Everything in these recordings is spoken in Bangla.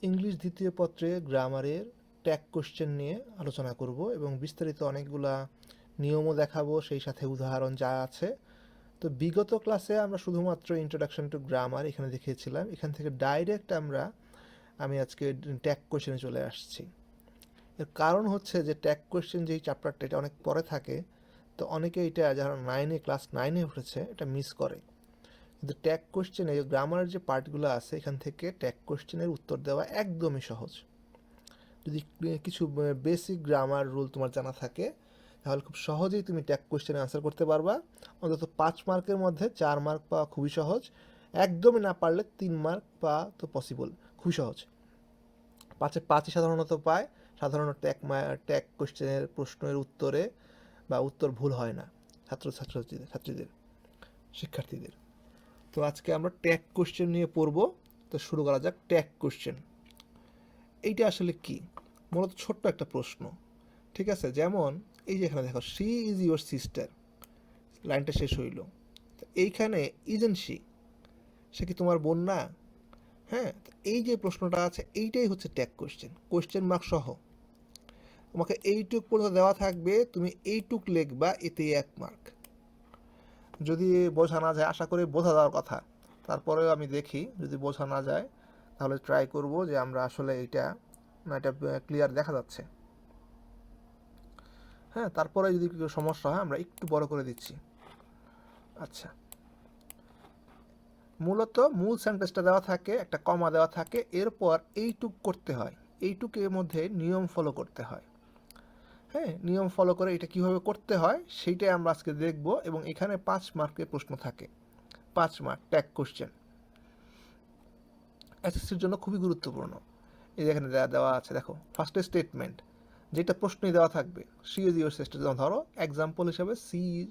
ইংলিশ দ্বিতীয় পত্রে গ্রামারের ট্যাগ কোশ্চেন নিয়ে আলোচনা করব এবং বিস্তারিত অনেকগুলা নিয়মও দেখাবো, সেই সাথে উদাহরণ যা আছে। তো বিগত ক্লাসে আমরা শুধুমাত্র ইন্ট্রোডাকশন টু গ্রামার এখানে দেখিয়েছিলাম। এখান থেকে ডাইরেক্ট আমি আজকে ট্যাগ কোশ্চেনে চলে আসছি। এর কারণ হচ্ছে যে ট্যাগ কোশ্চেন যেই চ্যাপ্টারটা এটা অনেক পরে থাকে, তো অনেকে এটা যারা ক্লাস নাইনে উঠেছে এটা মিস করে। কিন্তু ট্যাগ কোশ্চেনে গ্রামারের যে পার্টগুলো আছে এখান থেকে ট্যাগ কোশ্চেনের উত্তর দেওয়া একদমই সহজ। যদি কিছু বেসিক গ্রামার রুল তোমার জানা থাকে তাহলে খুব সহজেই তুমি ট্যাগ কোশ্চেনে আনসার করতে পারবা। অন্তত 5 মার্কের মধ্যে 4 মার্ক পাওয়া খুবই সহজ। একদমই না পারলে 3 মার্ক পাওয়া তো পসিবল, খুবই সহজ। 5-5ই সাধারণত পায়। সাধারণত ট্যাগ কোশ্চেনের প্রশ্নের উত্তরে বা উত্তর ভুল হয় না ছাত্রীদের শিক্ষার্থীদের। তো আজকে আমরা ট্যাগ কোশ্চেন নিয়ে পড়ব। তো শুরু করা যাক। ট্যাগ কোশ্চেন এইটা আসলে কি? মূলত ছোট্ট একটা প্রশ্ন, ঠিক আছে? যেমন এই যে এখানে দেখো, শি ইজ ইউর সিস্টার, লাইনটা শেষ হইল। এইখানে ইজেন শি, সে কি তোমার বোন না? হ্যাঁ, এই যে প্রশ্নটা আছে এইটাই হচ্ছে ট্যাগ কোশ্চেন, কোশ্চেন মার্ক সহ। তোমাকে এইটুক পর্যন্ত দেওয়া থাকবে, তুমি এইটুক লিখবা, এতে 1 মার্ক। যদি বোঝা না যায়, আশা করি বোঝা যাওয়ার কথা, তারপরেও আমি দেখি যদি বোঝা না যায় তাহলে ট্রাই করব যে আমরা আসলে এটা ক্লিয়ার দেখা যাচ্ছে। হ্যাঁ, তারপরে যদি কিছু সমস্যা হয় আমরা একটু বড় করে দিচ্ছি। আচ্ছা, মূলত মূল সেন্টেন্সটা দেওয়া থাকে, একটা কমা দেওয়া থাকে, এরপর এইটুক করতে হয়। এইটুকের মধ্যে নিয়ম ফলো করতে হয়। হ্যাঁ, নিয়ম ফলো করে এটা কিভাবে করতে হয় সেইটাই আমরা আজকে দেখব। এবং এখানে 5 মার্কের প্রশ্ন থাকে, 5 মার্ক ট্যাগ কোশ্চেন, এসএসসির জন্য খুবই গুরুত্বপূর্ণ। এই যে এখানে দেওয়া আছে, দেখো ফার্স্টে স্টেটমেন্ট, যেটা প্রশ্নই দেওয়া থাকবে, শি ইজ ইউর সিস্টার। যেমন ধরো এক্সাম্পল হিসাবে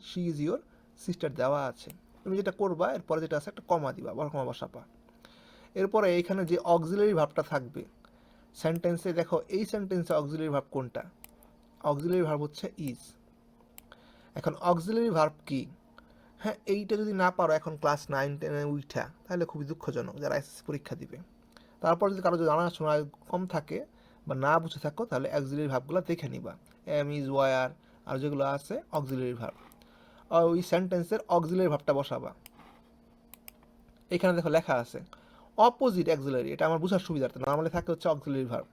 শি ইজ ইউর সিস্টার দেওয়া আছে, তুমি যেটা করবা এরপরে যেটা আছে একটা কমা দিবা, বড় কমা বসাবা। এরপরে এইখানে যে অক্সিলারি ভার্বটা থাকবে সেন্টেন্সে, দেখো এই সেন্টেন্সে অক্সিলারি ভার্ব কোনটা? অক্সিলারি ভার্ব হচ্ছে ইজ। এখন অক্সিলারি ভার্ব কি? হ্যাঁ, এইটা যদি না পারো এখন ক্লাস 9-10 উঠা, তাহলে খুবই দুঃখজনক যারা এসএসসি পরীক্ষা দিবে। তারপর যদি কারো যদি জানাশোনা কম থাকে বা না বুঝে থাকো তাহলে অক্সিলারি ভার্বগুলো দেখে নিবা, এম ইজ, ওয়ার, আর যেগুলো আছে অক্সিলারি ভার্ব। ওই সেন্টেন্সের অক্সিলারি ভার্বটা বসাবা। এখানে দেখো লেখা আছে অপোজিট অক্সিলারি, এটা আমার বোঝার সুবিধার্থে, নর্মালি থাকে হচ্ছে অক্সিলারি ভার্ব,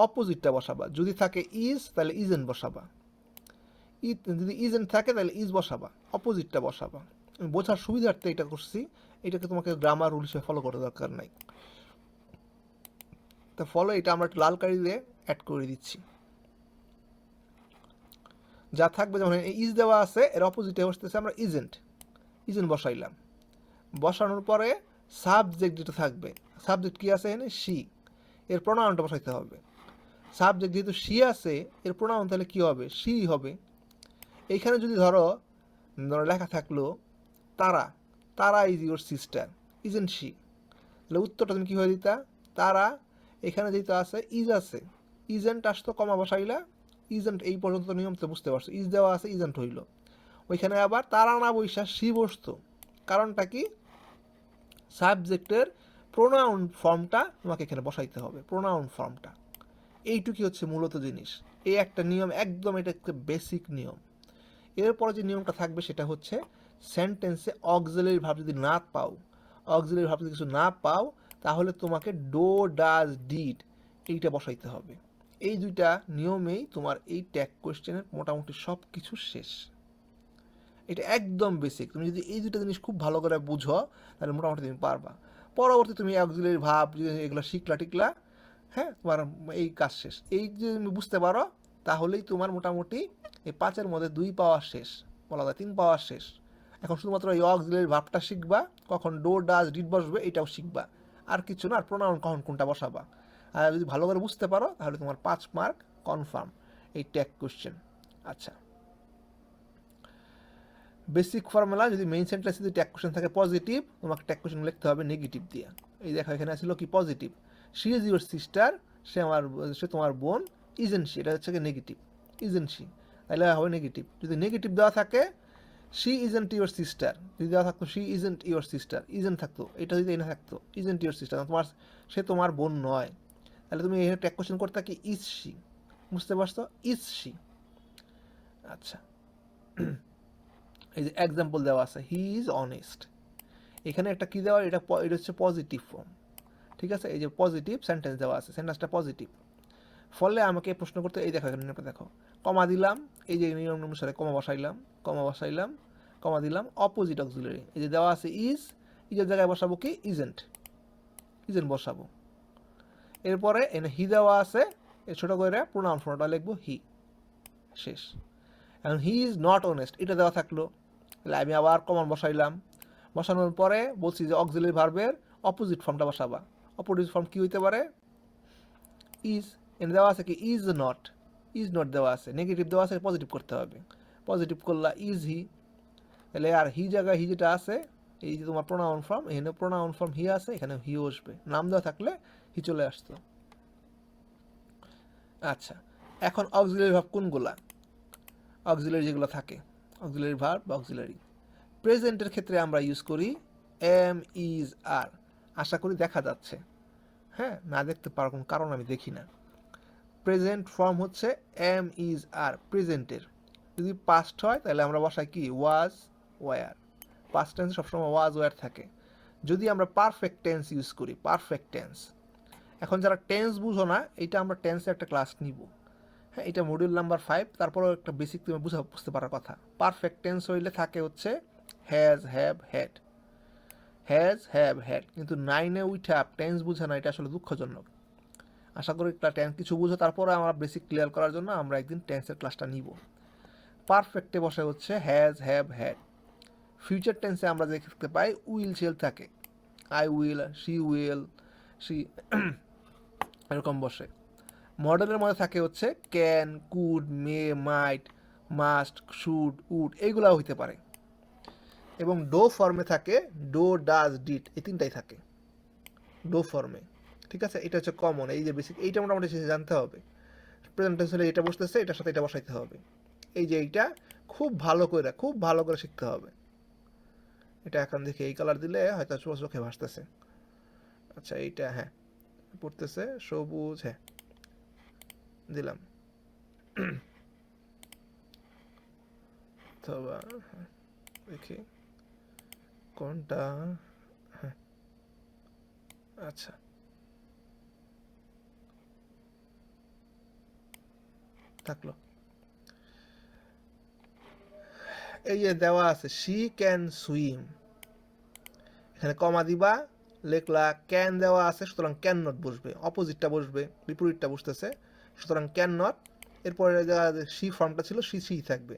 অপোজিটটা বসাবা। যদি থাকে ইজ তাহলে ইজেন্ট বসাবা, যদি ইজেন্ট থাকে তাহলে ইজ বসাবা, অপোজিটটা বসাবা। বোঝার সুবিধার্থে এটা করছি, এটাকে তোমাকে গ্রামার রুল হিসেবে ফলো করার দরকার নাই। তো ফলো এটা আমরা একটু লাল কালি দিয়ে অ্যাড করে দিচ্ছি। যা থাকবে, যেমন ইজ দেওয়া আছে, এর অপোজিটে বসতেছে আমরা ইজেন্ট, ইজেন্ট বসাইলাম। বসানোর পরে সাবজেক্ট যেটা থাকবে, সাবজেক্ট কি আছে এখানে? শি, এর প্রোনাউনটা বসাইতে হবে। সাবজেক্ট যেহেতু শি আছে, এর প্রোনাউন তাহলে কি হবে? শি হবে। এইখানে যদি ধরো লেখা থাকলো তারা, তারা is your sister, isn't she, তাহলে উত্তরটা তুমি কীভাবে দিতা? তারা, এখানে যেহেতু আছে ইজ আছে, ইজেন্ট আসতো, কমা বসাইলা, ইজেন্ট। এই পর্যন্ত নিয়ম তো বুঝতে পারছো, ইজ দেওয়া আছে, ইজেন্ট হইল। ওইখানে আবার তারা না বৈশা শি বসতো, কারণটা কি? সাবজেক্টের প্রোনাউন ফর্মটা তোমাকে এখানে বসাইতে হবে, প্রোনাউন ফর্মটা। এইটুকুই হচ্ছে মূলত জিনিস। এই একটা নিয়ম, একদম এটা একটা বেসিক নিয়ম। এরপরে যে নিয়মটা থাকবে সেটা হচ্ছে সেন্টেন্সে অক্সিলারি ভার্ব যদি না পাও, অক্সিলারি ভার্ব যদি কিছু না পাও, তাহলে তোমাকে ডো, ডাজ, ডিড এইটা বসাইতে হবে। এই দুইটা নিয়মেই তোমার এই ট্যাগ কোয়েশ্চেনের মোটামুটি সব কিছু শেষ। এটা একদম বেসিক। তুমি যদি এই দুটো জিনিস খুব ভালো করে বুঝো তাহলে মোটামুটি তুমি পারবা। পরবর্তী তুমি অক্সিলারি ভার্ব এগুলো শিখলা টিকলা, হ্যাঁ, তোমার এই কাজ শেষ। এই যে তুমি বুঝতে পারো তাহলেই তোমার মোটামুটি এই 5-এর মধ্যে 2 পাওয়া শেষ, বলা যায় 3 পাওয়া শেষ। এখন শুধুমাত্র এই অক্সিলারি ভার্বটা শিখবা, কখন ডো, ডাজ, ডিড বসবে এটাও শিখবা, আর কিছু না। আর প্রোনাউন কখন কোনটা বসাবা, আর যদি ভালো করে বুঝতে পারো তাহলে তোমার 5 মার্ক কনফার্ম এই ট্যাগ কোশ্চেন। আচ্ছা, বেসিক ফর্মুলা, যদি মেইন সেন্টেন্সে যদি ট্যাগ কোশ্চেন থাকে পজিটিভ, তোমাকে ট্যাগ কোশ্চেন লিখতে হবে নেগেটিভ দিয়ে। এই দেখো এখানে ছিল কি positive, she is your sister, সে তোমার বোন, ইজেন্ট শি, এটা হচ্ছে কি নেগেটিভ, ইজেন্ট শি, তাহলে হবে নেগেটিভ। যদি নেগেটিভ দেওয়া থাকে শি ইজেন্ট ইউর সিস্টার, যদি দেওয়া থাকতো she isn't your sister, isn't থাকতো, এটা যদি এনে থাকতো ইজেন্ট ইউর সিস্টার, তোমার সে তোমার বোন নয়, তাহলে তুমি এখানে ট্যাগ কোশ্চেন করতে কি ইজ শি, বুঝতে পারছো, ইজ শি। আচ্ছা, এই যে এক্সাম্পল দেওয়া আছে, হি ইজ অনেস্ট, এখানে একটা কি দেওয়া, এটা হচ্ছে পজিটিভ ফর্ম, ঠিক আছে, এই যে পজিটিভ সেন্টেন্স দেওয়া আছে, সেন্টেন্সটা পজিটিভ, ফলে আমাকে প্রশ্ন করতে, এই দেখো এখানে দেখো কমা দিলাম, এই যে নিয়ম অনুসারে কমা বসাইলাম, কমা দিলাম, অপোজিট অক্সিলারি, এই যে দেওয়া আছে ইজের জায়গায় বসাবো কি ইজেন্ট বসাবো। এরপরে এনে হি দেওয়া আছে, ছোট করে প্রোনাউন ফর্মটা লিখবো হি, শেষ। এখন হি ইজ নট অনেস্ট এটা দেওয়া থাকলো, তাহলে আমি আবার কমা বসানোর পরে বলছি যে অক্সিলারি ভার্বের অপোজিট ফর্মটা বসাবা। অপোজিট ফর্ম কি হইতে পারে, ইজ, এনে দেওয়া আছে কি ইজ নট দেওয়া আছে, নেগেটিভ দেওয়া আছে, পজিটিভ করতে হবে, পজিটিভ করলা ইজ হি, তাহলে আর হি জায়গায় হি যেটা আছে, এই যে তোমার প্রোনাউন ফর্ম, এখানে প্রোনাউন ফর্ম হি আছে, এখানে হি আসবে, নাম দেওয়া থাকলে হি চলে আসতো। আচ্ছা, এখন অক্সিলারি ভার্ব কোনগুলা, অক্সিলারি যেগুলো থাকে, অক্সিলারি ভার্ব বা অক্সিলারি প্রেজেন্টের ক্ষেত্রে আমরা ইউজ করি এম ইজ আর, আশা করি দেখা যাচ্ছে, হ্যাঁ, না দেখতে পারার কোনো কারণ আমি দেখি না। প্রেজেন্ট ফর্ম হচ্ছে এম ইজ আর প্রেজেন্টের, যদি পাস্ট হয় তাহলে আমরা বসাই কি ওয়াজ ওয়ার, পাস্ট টেন্স সবসময় ওয়াজ ওয়ার থাকে। যদি আমরা পারফেক্ট টেন্স ইউজ করি, পারফেক্ট টেন্স, এখন যারা টেন্স বুঝো না, এটা আমরা টেন্সে একটা ক্লাস নিব, হ্যাঁ, এটা মডিউল নাম্বার 5, তারপরেও একটা বেসিক তুমি বুঝতে পারার কথা। পারফেক্ট টেন্স হইলে থাকে হচ্ছে হ্যাজ হ্যাভ হ্যাড, কিন্তু 9-এ উঠা টেন্স বুঝে না, এটা আসলে দুঃখজনক। আশা করি কিছু বুঝো, তারপরে আমরা বেসিক ক্লিয়ার করার জন্য আমরা একদিন টেন্সের ক্লাসটা নিব। পারফেক্টে বসে হচ্ছে হ্যাজ হ্যাভ হ্যাড। ফিউচার টেন্সে আমরা দেখতে পাই উইল শেল থাকে, আই উইল, শি এরকম বসে। মডেলের মধ্যে থাকে হচ্ছে can, could, may, might, must, should, would, এইগুলো হইতে পারে। এবং ডো ফর্মে থাকে ডো, ডাজ, ডিড, এই তিনটাই থাকে ডো ফর্মে, ঠিক আছে, এটা হচ্ছে কমন, এই যে বেসিক, এইটা মোটামুটি জানতে হবে। প্রেজেন্ট টেন্স হলে এটা বসতেছে, এটার সাথে এটা বসাইতে হবে, এই যে এইটা খুব ভালো করে শিখতে হবে। এটা এখন দেখি এই কালার দিলে হয়তো চোখে ভাসতেছে। আচ্ছা, এইটা হ্যাঁ পড়তেছে, সবুজ, হ্যাঁ দিলাম, অথবা দেখি কোনটা, হ্যাঁ আচ্ছা থাকলো। এই যে দেওয়া আছে শি ক্যান সুইম, এখানে কমা দিবা, লেখলা ক্যান দেওয়া আছে, সুতরাং ক্যান নট বসবে, অপোজিটটা বসবে, বিপরীতটা বসতেছে, সুতরাং ক্যান নট। এরপরে শি ফর্মটা ছিল শি থাকবে,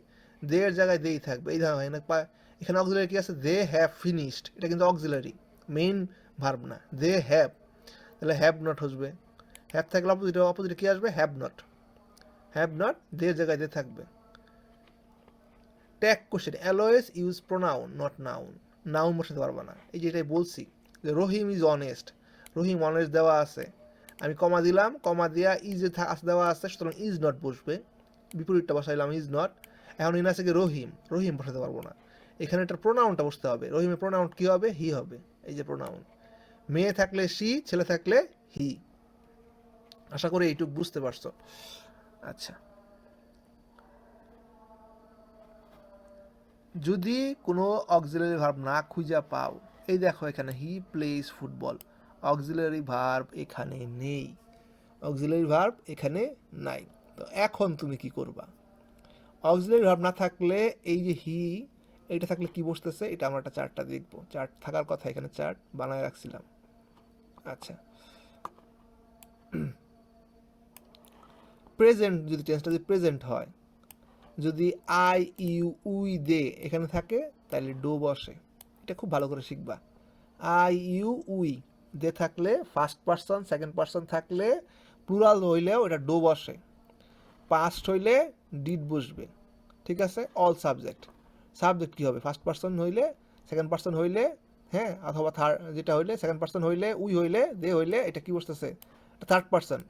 দে এর জায়গায় দেই থাকবে, এই ধরনের। এখানে অক্সিলারি কি আছে, দে হ্যাভ ফিনিশড, এটা কিন্তু অক্সিলারি, মেইন ভার্ব না, দে হ্যাভ, তাহলে হ্যাভ নট আসবে, হ্যাভ থাকলে অপোজিটে কি আসবে, হ্যাভ নট, দে এর জায়গায় দে থাকবে। Tag question, always use pronoun not noun বসাতে পারবে না, এই যে এটাই বলছি যে Rahim is honest, Rahim honest দেওয়া আছে, আমি কমা দিলাম, কমা দিয়া ইজ দেওয়া আছে, সুতরাং ইজ নট বসবে, বিপরীতটা বসাইলাম ইজ নট। এখন ইন আছে কি রহিম বসাতে পারবো না, এখানে একটা প্রোনাউনটা বসতে হবে, রহিমের প্রোনাউন কি হবে, হি হবে, এই যে প্রোনাউন, মেয়ে থাকলে শি, ছেলে থাকলে হি। আশা করি এইটুকু বুঝতে পারছো। আচ্ছা, যদি কোনো অক্সিলারি ভার্ব না খুঁজে পাও, এই দেখো এখানে হি প্লেস ফুটবল, অক্সিলারি ভার্ব এখানে নেই, নাই। তো এখন তুমি কি করবা, অক্সিলারি ভার্ব না থাকলে এই যে হি, এইটা থাকলে কি বসতেছে, এটা আমরা একটা চার্টটা দেখবো, চার্ট থাকার কথা, এখানে চার্ট বানায় রাখছিলাম। আচ্ছা, প্রেজেন্ট যদি টেন্সটা যদি প্রেজেন্ট হয়, যদি আই ইউ উই দে এখানে থাকে, তাহলে ডো বসে, এটা খুব ভালো করে শিখবা। আই ইউ উই দে থাকলে ফার্স্ট পার্সন, সেকেন্ড পার্সন থাকলে প্লুরাল হইলেও এটা ডো বসে, পাস্ট হইলে ডিড বসবে, ঠিক আছে। অল সাবজেক্ট কি হবে, ফার্স্ট পার্সন হইলে, সেকেন্ড পার্সন হইলে, হ্যাঁ, অথবা থার্ড, যেটা হইলে সেকেন্ড পার্সন হইলে, উই হইলে, দে হইলে, এটা কি বসতেছে, থার্ড পার্সন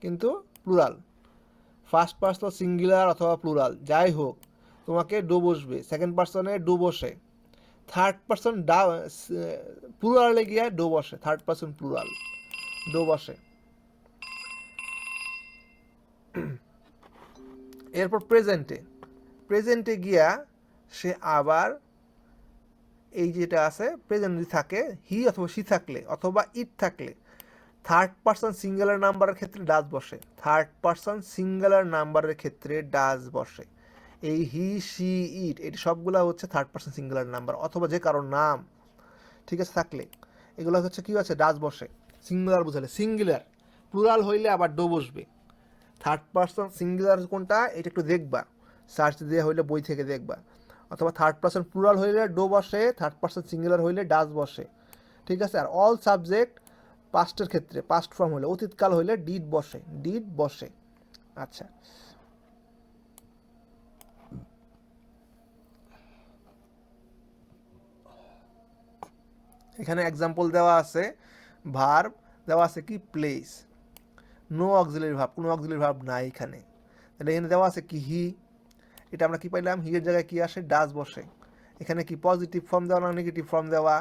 কিন্তু প্লুরাল। ফার্স্ট পার্সন সিঙ্গুলার অথবা প্লুরাল যাই হোক, তোমাকে ডো বসবে, সেকেন্ড পার্সনে ডো বসে, থার্ড পার্সন প্লুরালে গিয়ে ডো বসে, থার্ড পার্সন প্লুরাল ডো বসে। এরপর প্রেজেন্টে গিয়া সে আবার এই যেটা আছে প্রেজেন্ট যদি থাকে হি অথবা সি থাকলে অথবা ইট থাকলে থার্ড পারসন সিঙ্গুলার নাম্বারের ক্ষেত্রে ডাজ বসে। থার্ড পারসন সিঙ্গুলার নাম্বারের ক্ষেত্রে ডাজ বসে। এই হি সি ইট এটি সবগুলো হচ্ছে থার্ড পারসন সিঙ্গুলার নাম্বার অথবা যে কারোর নাম, ঠিক আছে, থাকলে এগুলো হচ্ছে কি আছে, ডাজ বসে। সিঙ্গুলার বুঝালে, সিঙ্গুলার প্লুরাল হইলে আবার ডো বসবে। থার্ড পারসন সিঙ্গুলার কোনটা এটা একটু দেখবা, সার্চ দিয়ে হইলে বই থেকে দেখবা। অথবা থার্ড পারসন প্লুরাল হইলে ডো বসে, থার্ড পারসন সিঙ্গুলার হইলে ডাজ বসে, ঠিক আছে। আর অল সাবজেক্ট পাস্টের ক্ষেত্রে পাস্ট ফর্ম হলে অতীতকাল হইলে ডিড বসে। আচ্ছা, এখানে এক্সাম্পল দেওয়া আছে, ভার্ব দেওয়া আছে কি প্লেস, নো অক্সিলারি ভার্ব, কোনো অক্সিলারি ভার্ব নাই এখানে। তাহলে এখানে দেওয়া আছে কি হি, এটা আমরা কি পাইলাম, হি এর জায়গায় কি আসে, ডাজ বসে। এখানে কি পজিটিভ ফর্ম দেওয়া না নেগেটিভ ফর্ম দেওয়া,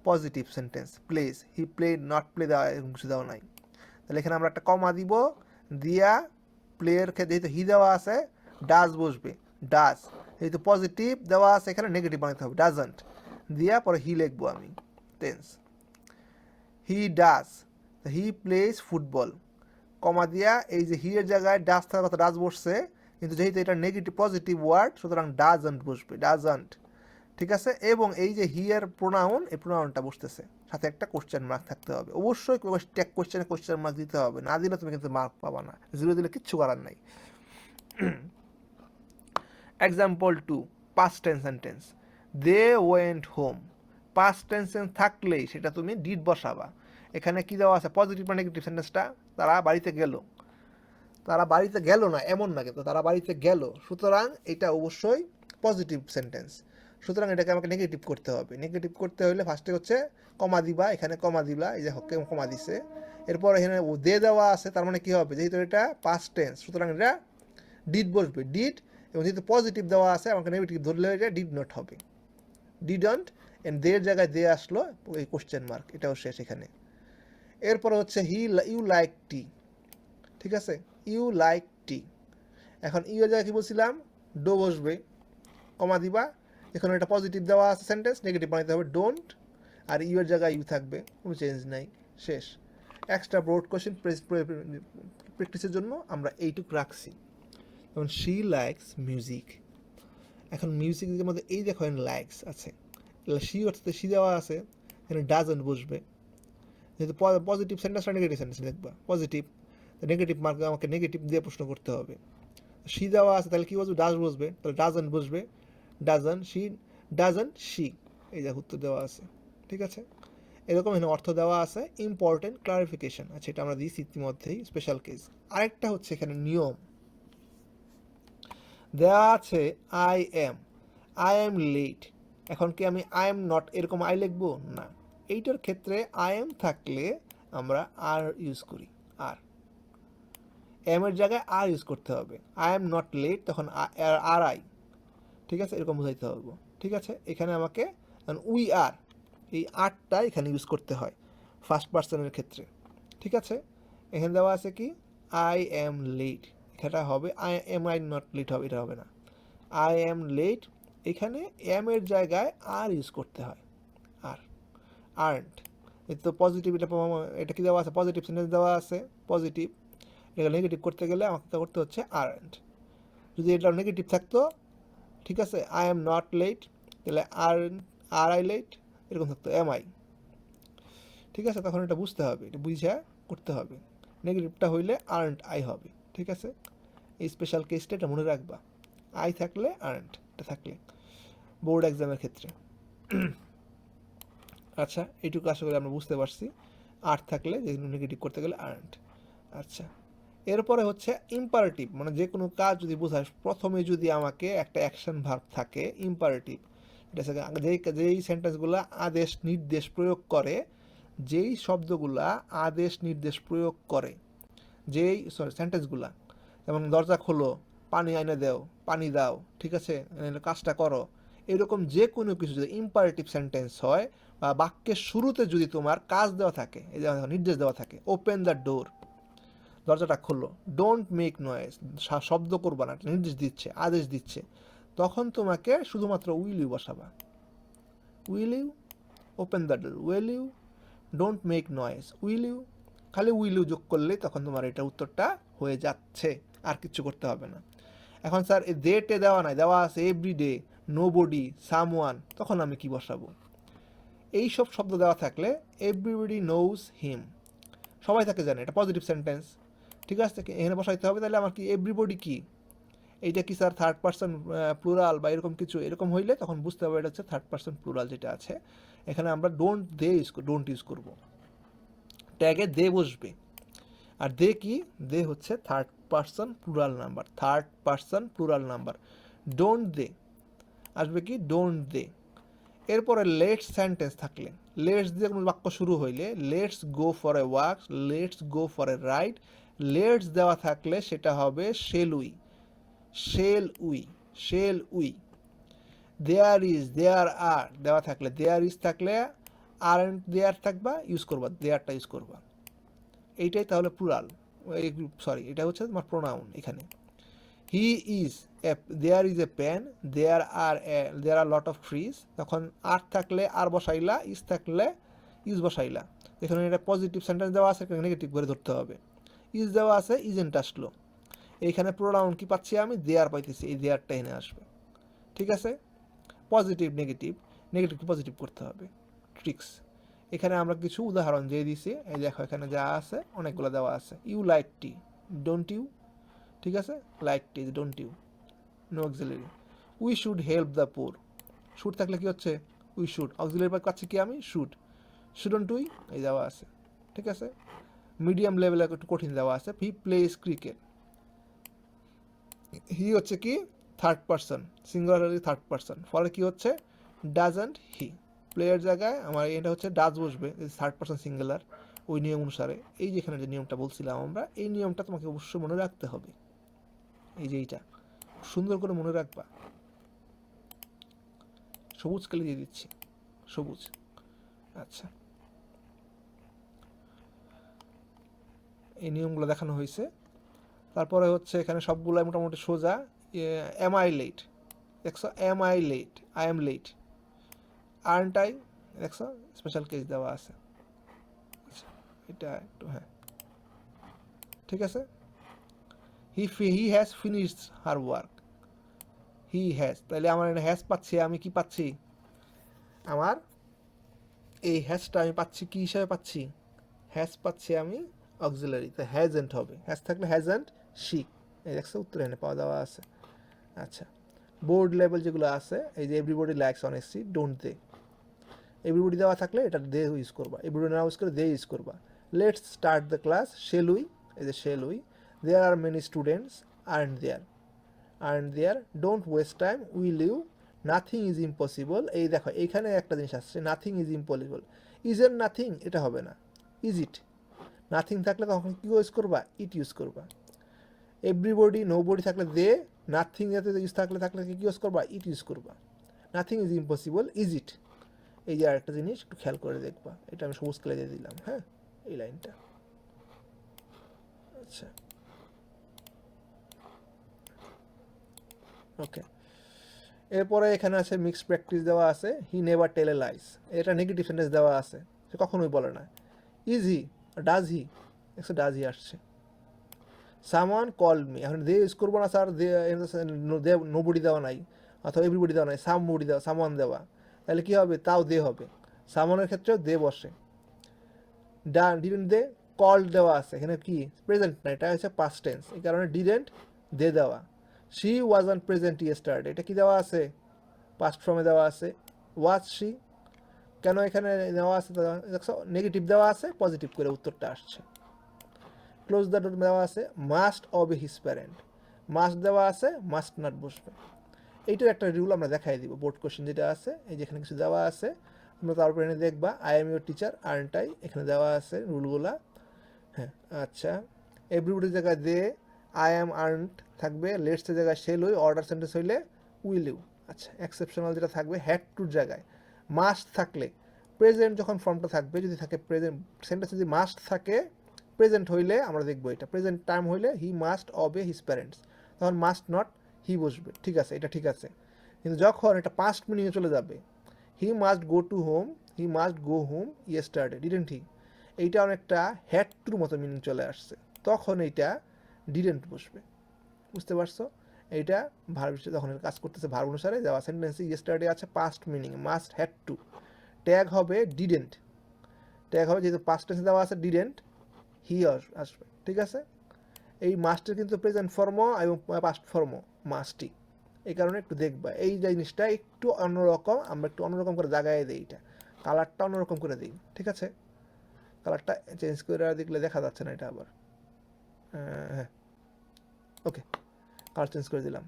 positive sentence, place, he played not play দেওয়া, এরকম কিছু দেওয়া নাই। তাহলে এখানে আমরা একটা কমা দিব, দিয়া প্লেয়ের ক্ষেত্রে যেহেতু হি দেওয়া আছে ডাজ বসবে, ডাজ, যেহেতু পজিটিভ দেওয়া আছে এখানে নেগেটিভ বানাতে হবে, ডাজন্ট, দিয়া পরে হি লিখবো আমি, tense, he does, he plays football, comma দিয়া এই যে হি এর জায়গায় ডাজ থাকার কথা ডাজ বসছে, কিন্তু যেহেতু এটা নেগেটিভ পজিটিভ ওয়ার্ড সুতরাং ডাজন্ট বসবে, ডাজন্ট, ঠিক আছে। এবং এই যে হি এর প্রোনাউন, এই প্রোনাউনটা বসতেছে, সাথে একটা কোশ্চেন মার্ক থাকতে হবে, অবশ্যই ট্যাগ কোশ্চেনে কোশ্চেন মার্ক দিতে হবে, না দিলে তুমি কিন্তু মার্ক পাবা না, জিরো দিলে কিচ্ছু করার নাই। Example 2, past tense sentence, they went home, past tense থাকলেই সেটা তুমি ডিড বসাবা। এখানে কি দেওয়া আছে, পজিটিভ বা নেগেটিভ সেন্টেন্সটা, তারা বাড়িতে গেল, তারা বাড়িতে গেল না এমন না, কিন্তু তারা বাড়িতে গেল, সুতরাং এটা অবশ্যই পজিটিভ সেন্টেন্স, সুতরাং এটাকে আমাকে নেগেটিভ করতে হবে। নেগেটিভ করতে হলে ফার্স্টে হচ্ছে কমা দিবা, এখানে কমা দিলা, এই যে কমা দিছে, এরপর এখানে দে দেওয়া আছে, তার মানে কি হবে, যেহেতু এটা পাস্ট টেন্স সুতরাং এটা ডিড বসবে, ডিড, এবং যেহেতু পজিটিভ দেওয়া আছে আমাকে নেগেটিভ ধরলে এটা ডিড নট হবে, ডিডন্ট, এন্ড দের জায়গায় দে আসলো এই কোশ্চেন মার্ক, এটাও শেষ এখানে। এরপর হচ্ছে ইউ লাইক টি, ঠিক আছে, ইউ লাইক টি, এখন ইউ এর জায়গায় কি বলছিলাম, ডো বসবে, কমা দিবা, এখানে একটা পজিটিভ দেওয়া আছে সেন্টেন্স, নেগেটিভ বানাইতে হবে ডোন্ট, আর ইউ এর জায়গায় ইউ থাকবে, কোনো চেঞ্জ নাই, শেষ। এক্সট্রা ব্রড কোশ্চেন প্র্যাকটিসের জন্য আমরা এইটুকু রাখছি। যেমন শি লাইকস মিউজিক, এখন মিউজিকের মধ্যে এই দেখো লাইকস আছে, শি অর্থাৎ শি দেওয়া আছে, এখানে ডাজন্ট বসবে, যেহেতু পজিটিভ সেন্টেন্স আর নেগেটিভ সেন্টেন্স লিখবা, পজিটিভ, নেগেটিভ মার্ক আমাকে নেগেটিভ দিয়ে প্রশ্ন করতে হবে। শি দেওয়া আছে তাহলে কি বসবে, ডাজ বসবে, তাহলে ডাজন্ট বসবে, ডাজন্ট, শি ডাজন্ট শি, এই যে উত্তর দেওয়া আছে, ঠিক আছে। এরকম এখানে অর্থ দেওয়া আছে, ইম্পর্টেন্ট ক্লারিফিকেশন, আচ্ছা এটা আমরা দিয়েছি ইতিমধ্যেই, স্পেশাল কেস। আরেকটা হচ্ছে এখানে নিয়ম দেওয়া আছে, আই এম লেট, এখন কি আমি আই এম নট এরকম আই লিখবো না, এইটার ক্ষেত্রে আই এম থাকলে আমরা আর ইউজ করি, আর এম এর জায়গায় আর ইউজ করতে হবে, আই এম নট লেট তখন আর আই, ঠিক আছে, এরকম বোঝাইতে হবে, ঠিক আছে। এখানে আমাকে উই আর, এই আরটা এখানে ইউজ করতে হয় ফার্স্ট পার্সনের ক্ষেত্রে, ঠিক আছে। এখানে দেওয়া আছে কি, আই এম লেট, এটা হবে আই নট লেট হবে, এটা হবে না, আই এম লেট, এখানে এম এর জায়গায় আর ইউজ করতে হয়, আর আর্নড, এটা তো পজিটিভ, এটা কি দেওয়া আছে, পজিটিভ সেন্টেন্স দেওয়া আছে, পজিটিভ, এটা নেগেটিভ করতে গেলে আমাকে করতে হচ্ছে আর্নড। যদি এটা নেগেটিভ থাকতো, ঠিক আছে, আই এম নট লেট, তাহলে আর আই লেট, এরকম থাকতো এম আই, ঠিক আছে। তখন এটা বুঝতে হবে, এটা বুঝে করতে হবে, নেগেটিভটা হইলে আর্নড আই হবে, ঠিক আছে। এই স্পেশাল কেসটা এটা মনে রাখবা, আই থাকলে আর্নড, এটা থাকলে বোর্ড এক্সামের ক্ষেত্রে। আচ্ছা, এইটুকু আশা করি আমরা বুঝতে পারছি, আর থাকলে যেগুলো নেগেটিভ করতে গেলে আর্নড। আচ্ছা, এরপরে হচ্ছে ইম্পারেটিভ, মানে যে কোনো কাজ যদি বোঝায় প্রথমে যদি আমাকে একটা অ্যাকশন ভার্ব থাকে ইম্পারেটিভ, এটা যেই সেন্টেন্সগুলো আদেশ নির্দেশ প্রয়োগ করে, যেই শব্দগুলা আদেশ নির্দেশ প্রয়োগ করে, যেই সেন্টেন্সগুলা, যেমন দরজা খোলো, পানি আইনে দেও, পানি দাও, ঠিক আছে, কাজটা করো, এরকম যে কোনো কিছু যদি ইম্পারেটিভ সেন্টেন্স হয়, বা বাক্যের শুরুতে যদি তোমার কাজ দেওয়া থাকে, এই যে নির্দেশ দেওয়া থাকে, ওপেন দ্য ডোর, দরজাটা খোলো, ডোন্ট মেক নয়েজ, শব্দ করবা না, নির্দেশ দিচ্ছে, আদেশ দিচ্ছে, তখন তোমাকে শুধুমাত্র উইল ইউ বসাবা। Will you open the door, will you don't make noise, will you, খালি উইল ইউ যোগ করলেই তখন তোমার এটা উত্তরটা হয়ে যাচ্ছে, আর কিছু করতে হবে না। এখন স্যার এই ডেটে দেওয়া নাই, দেওয়া আছে এভরিডে, নো বডি, সামওয়ান, তখন আমি কি বসাবো? এই সব শব্দ দেওয়া থাকলে এভরিবডি নোজ হিম, সবাই তাকে জানে, এটা পজিটিভ সেন্টেন্স, ঠিক আছে, এখানে বসাইতে হবে। তাহলে আমার কি এভরিবডি কি, এইটা কি স্যার থার্ড পার্সন প্লুরাল বা এরকম কিছু, এরকম হইলে তখন বুঝতে হবে এটা হচ্ছে থার্ড পার্সন প্লুরাল যেটা আছে। এখানে আমরা ডোন্ট ইউজ করবো, ট্যাগে দে বসবে। আর দে কি, দে হচ্ছে third person plural number, third person plural number. Don't they আসবে কি, ডোন্ট দে। এরপরে লেটস সেন্টেন্স থাকলে, লেটস দিয়ে কোনো বাক্য শুরু হইলে, let's go for a walk, let's go for a ride, let's দেওয়া থাকলে সেটা হবে shall we, shall we, shall we. There is, there are দেওয়া থাকলে, দেয়ার ইজ থাকলে আর এন্ড দেয়ার থাকবা, ইউজ করবা, দেয়ারটা ইউজ করবা। এইটাই তাহলে প্লুরাল, সরি এটা হচ্ছে তোমার প্রোনাউন এখানে। He is a, there is a pen, there are lot of trees, তখন আর থাকলে আর বসাইলা, ইজ থাকলে ইউজ বসাইলা। এখানে এটা পজিটিভ সেন্টেন্স দেওয়া আছে, নেগেটিভ করে ধরতে হবে। ইজ দেওয়া আছে, ইজেন্ট আসলো, এইখানে প্রোনাউন কি পাচ্ছি আমি, দেয়ার পাইতেছি, এই দেয়ারটা এনে আসবে, ঠিক আছে। পজিটিভ নেগেটিভ, নেগেটিভ পজিটিভ করতে হবে, ট্রিক্স। এখানে আমরা কিছু উদাহরণ দিয়ে দিছি, এই দেখো এখানে যা আছে অনেকগুলো দেওয়া আছে। You like tea, don't you, ঠিক আছে, like tea, don't you, no auxiliary. We should help the poor, should থাকলে কি হচ্ছে, উই শুড, অক্সিলারি পাচ্ছি কি আমি, শুড, শুডন্ট উই, এই দেওয়া আছে, ঠিক আছে। মিডিয়াম লেভেলে একটু কঠিন দেওয়া আছে, হি প্লেস ক্রিকেট, হি হচ্ছে কি থার্ড পার্সন সিঙ্গুলারি, থার্ড পার্সন, ফলে কি হচ্ছে ডাজন্ট হি, প্লেয়ার জায়গায় আমার এটা হচ্ছে ডাজ বসবে, থার্ড পার্সন সিঙ্গুলার, ওই নিয়ম অনুসারে। এই যেখানে যে নিয়মটা বলছিলাম আমরা, এই নিয়মটা তোমাকে অবশ্যই মনে রাখতে হবে, এই যে এইটা সুন্দর করে মনে রাখবা। সবুজ কালি দিয়ে দিচ্ছি, সবুজ, আচ্ছা। এই নিয়মগুলো দেখানো হয়েছে। তারপরে হচ্ছে এখানে সবগুলো মোটামুটি সোজা। এম আই লেট, দেখছো, am I late, I am late, aren't I, দেখছো স্পেশাল কেস দেওয়া আছে, আচ্ছা এটা একটু, হ্যাঁ ঠিক আছে। He has finished her work, he has, তাহলে আমার এখানে হ্যাজ পাচ্ছি, আমি কি পাচ্ছি, আমার এই হ্যাজটা আমি পাচ্ছি কি হিসাবে পাচ্ছি, হ্যাজ পাচ্ছি আমি অক্সিলারি, তো হ্যাজেন্ট হবে, হ্যাজ থাকলে হ্যাজেন্ট শি, এই দেখছো উত্তর এখানে পাওয়া দেওয়া আছে। আচ্ছা, বোর্ড লেভেল যেগুলো আছে, এই যে everybody likes honesty, don't they, everybody দেওয়া থাকলে এটা দে ইউজ করবা, এভরিবডি না ইউজ করে দে ইউজ করবা। Let's start the class, shall we, এই যে shall we, there are many students, aren't there, don't waste time, will you, nothing is impossible, এই দেখো এইখানে একটা জিনিস আসছে, নাথিং ইজ ইম্পসিবল, ইজ এর নাথিং এটা হবে না, ইজ ইট, নাথিং থাকলে তখন কি ইউজ করবা, ইট ইউজ করবা। এভরিবডি, নো বডি থাকলে দে, নাথিং এতে ইউজ থাকলে কি ইউজ করবা, ইট ইউজ করবা। Nothing is impossible, is it. এই যে আরেকটা জিনিস একটু খেয়াল করে দেখবা, এটা আমি সবুজ কালে দিয়ে দিলাম, হ্যাঁ এই লাইনটা, আচ্ছা ওকে। এরপরে এখানে আছে মিক্স প্র্যাকটিস দেওয়া আছে, he never tell a lies, এটা নেগেটিভ সেন্টেন্স দেওয়া আছে, সে কখনোই বলে না। ইজ হি, ডাজ হি, একশো ডাজ হি আসছে। সামওয়ান কল মি, এখন দে ইউজ করবো না স্যার, দে নোবডি দেওয়া নাই, অথবা এভরিবডি দেওয়া নাই, সামবডি দেওয়া, সামওয়ান দেওয়া, তাহলে কী হবে, তাও দে হবে, সামওয়ানের ক্ষেত্রেও দে বসে। ডিডেন্ট দে, কল দেওয়া আছে, এখানে কি প্রেজেন্ট না, এটা হচ্ছে পাস্ট টেন্স, এই কারণে ডিডেন্ট দে দেওয়া। She was on present yesterday, এটা কি দেওয়া আছে, পাস্ট ফর্মে দেওয়া আছে। ওয়াজ শি, কেন এখানে দেওয়া আছে, নেগেটিভ দেওয়া আছে, পজিটিভ করে উত্তরটা আসছে। ক্লোজ দ্য ডোর দেওয়া আছে, মাস্ট অবে হিজ প্যারেন্ট, মাস্ট দেওয়া আছে, মাস্ট নট বসবে। এইটার একটা রুল আমরা দেখাই দিব, বোর্ড কোশ্চেন যেটা আছে, এই যেখানে কিছু দেওয়া আছে, আমরা তারপরে এনে দেখবা, I am your teacher, aren't I, এখানে দেওয়া আছে রুলগুলা, হ্যাঁ আচ্ছা। এভরিবডির জায়গায় দে, আই এম আর্নড থাকবে, লেটসের জায়গায় শেল উই, অর্ডার সেন্টেন্স হইলে উইল ইউ, আচ্ছা। এক্সেপশনাল যেটা থাকবে হ্যাড টুর জায়গায়, মাস্ট থাকলে, প্রেজেন্ট যখন ফর্মটা থাকবে, যদি থাকে প্রেজেন্ট সেন্টেন্স, যদি মাস্ট থাকে প্রেজেন্ট হইলে আমরা দেখবো এটা, প্রেজেন্ট টাইম হইলে হি মাস্ট অবে হিজ প্যারেন্টস, তখন মাস্ট নট হি বসবে, ঠিক আছে, এটা ঠিক আছে। কিন্তু যখন এটা পাস্ট মিনিংয়ে চলে যাবে, he must go to home, he must go home yesterday, didn't he, এইটা অনেকটা হ্যাড টুর মতো মিনিং চলে আসছে, তখন এইটা ডিডেন্ট বসবে। বুঝতে পারছো? এইটা ভার্ব যখন কাজ করতেছে ভার্ব অনুসারে যাওয়া সেন্টেন্সে ইয়েস্টারডে আছে past meaning, must had to, tag হবে ডিডেন্ট, ট্যাগ হবে যেহেতু পাস্ট টেন্সে দেওয়া আছে ডিডেন্ট, হি আসবে, ঠিক আছে। এই মাস্টের কিন্তু প্রেজেন্ট ফর্মও এবং পাস্ট ফর্মও মাস্টই, এই কারণে একটু দেখবা এই জিনিসটা একটু অন্যরকম, আমরা একটু অন্যরকম করে জায়গায় দিই, এটা কালারটা অন্যরকম করে দিই, ঠিক আছে। কালারটা চেঞ্জ করে দেখলে দেখা যাচ্ছে না এটা আবার, হ্যাঁ ওকে, কালার চেঞ্জ করে দিলাম।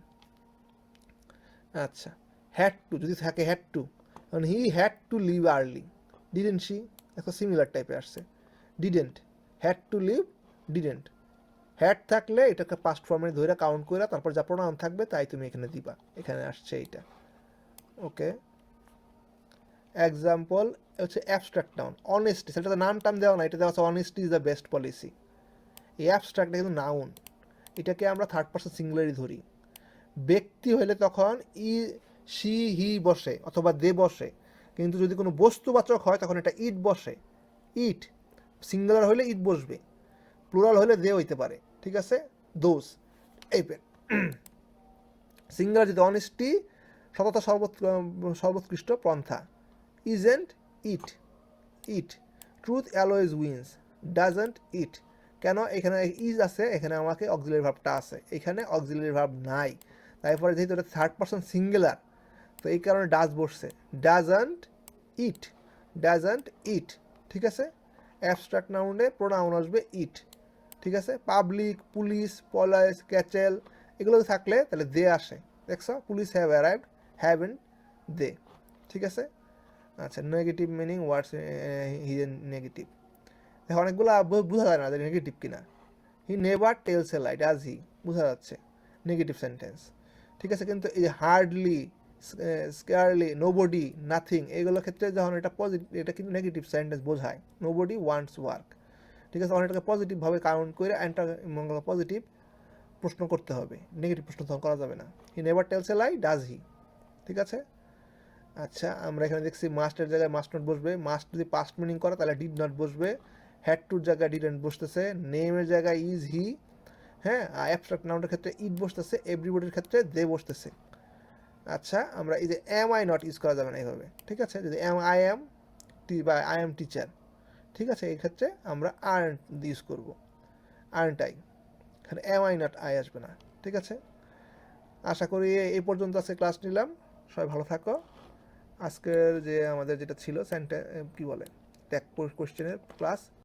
আচ্ছা, হ্যাড টু যদি থাকে হ্যাড টু, কারণ he had to leave early, didn't she, একটা সিমিলার টাইপে আসছে, didn't, had to leave, didn't, had থাকলে এটাকে পাস্ট ফর্মে ধরে কাউন্ট করে তারপর যা প্রোনাউন থাকবে তাই তুমি এখানে দিবা, এখানে আসছে এইটা, ওকে। এক্সাম্পল হচ্ছে অ্যাবস্ট্রাক্ট নাউন, অনেস্টি, সেটা তো নাম টাম দেওয়া না, এটা দেওয়া আছে honesty is the best policy. এই অ্যাবস্ট্রাক্টটা কিন্তু নাউন, এটাকে আমরা থার্ড পারসন সিঙ্গুলারই ধরি। ব্যক্তি হলে তখন ই, সি, হি বসে অথবা দে বসে, কিন্তু যদি কোনো বস্তুবাচক হয় তখন এটা ইট বসে, ইট, সিঙ্গুলার হলে ইট বসবে, প্লুরাল হলে দে হইতে পারে, ঠিক আছে, দোজ, এই সিঙ্গুলার যদি অনেস্টি, সততা সর্বোৎকৃষ্ট পন্থা, isn't it, it, truth always wins, doesn't it, কেন এখানে ইজ আছে, এখানে আমাকে অক্সিলারি ভার্বটা আছে, এখানে অক্সিলারি ভার্ব নাই, তারপরে যেহেতু এটা থার্ড পারসন সিঙ্গুলার তো এই কারণে ডাজ বসছে, ডাজেন্ট ইট, ডাজেন্ট ইট, ঠিক আছে। অ্যাবস্ট্রাক্ট নাউনে প্রোনাউন আসবে ইট, ঠিক আছে। পাবলিক, পুলিশ, পলাইস, ক্যাচেল এগুলো থাকলে তাহলে দে আসে, দেখছো, পুলিশ হ্যাভ অ্যারাইভড, হ্যাভেন দে, ঠিক আছে। আচ্ছা, নেগেটিভ মিনিং ওয়ার্ডস হিডেন নেগেটিভ, অনেকগুলো বোঝা যায় না যে নেগেটিভ কিনা, he never tells a lie, does he, বোঝা যাচ্ছে নেগেটিভ সেন্টেন্স, ঠিক আছে। কিন্তু এই হার্ডলি, স্কেয়ারলি, নোবডি, নাথিং এগুলোর ক্ষেত্রে যখন এটা পজিটিভ, এটা কিন্তু নেগেটিভ সেন্টেন্স বোঝায়, নোবডি ওয়ান্টস ওয়ার্ক, ঠিক আছে, অনেকটাকে পজিটিভভাবে কাউন্ট করে অ্যান্টার পজিটিভ প্রশ্ন করতে হবে, নেগেটিভ প্রশ্ন তখন করা যাবে না। He never tells a lie, does he, ঠিক আছে। আচ্ছা, আমরা এখানে দেখছি মাস্টের জায়গায় মাস্ট নট বসবে, মাস্ট যদি পাস্ট মিনিং করে তাহলে ডিড নট বসবে, হ্যাড টুর জায়গায় ডিডেন্ট বসতেছে, নেমের জায়গায় ইজ হি, হ্যাঁ, অ্যাবস্ট্রাক্ট নাউনের ক্ষেত্রে ইট বসতেছে, এভরিবডির ক্ষেত্রে দে বসতেছে। আচ্ছা, আমরা এই যে এম আই নট ইউজ করা যাবে না এইভাবে, ঠিক আছে, যদি এম আই এম বা আই এম টিচার, ঠিক আছে, এই ক্ষেত্রে আমরা আর্নড ইউজ করবো, আর্নড আই, এখানে এম আই নট আই আসবে না, ঠিক আছে। আশা করি এই পর্যন্ত আজকে ক্লাস নিলাম, সবাই ভালো থাকো। আজকের যে আমাদের যেটা ছিল কি বলে ট্যাগ কোশ্চেনের ক্লাস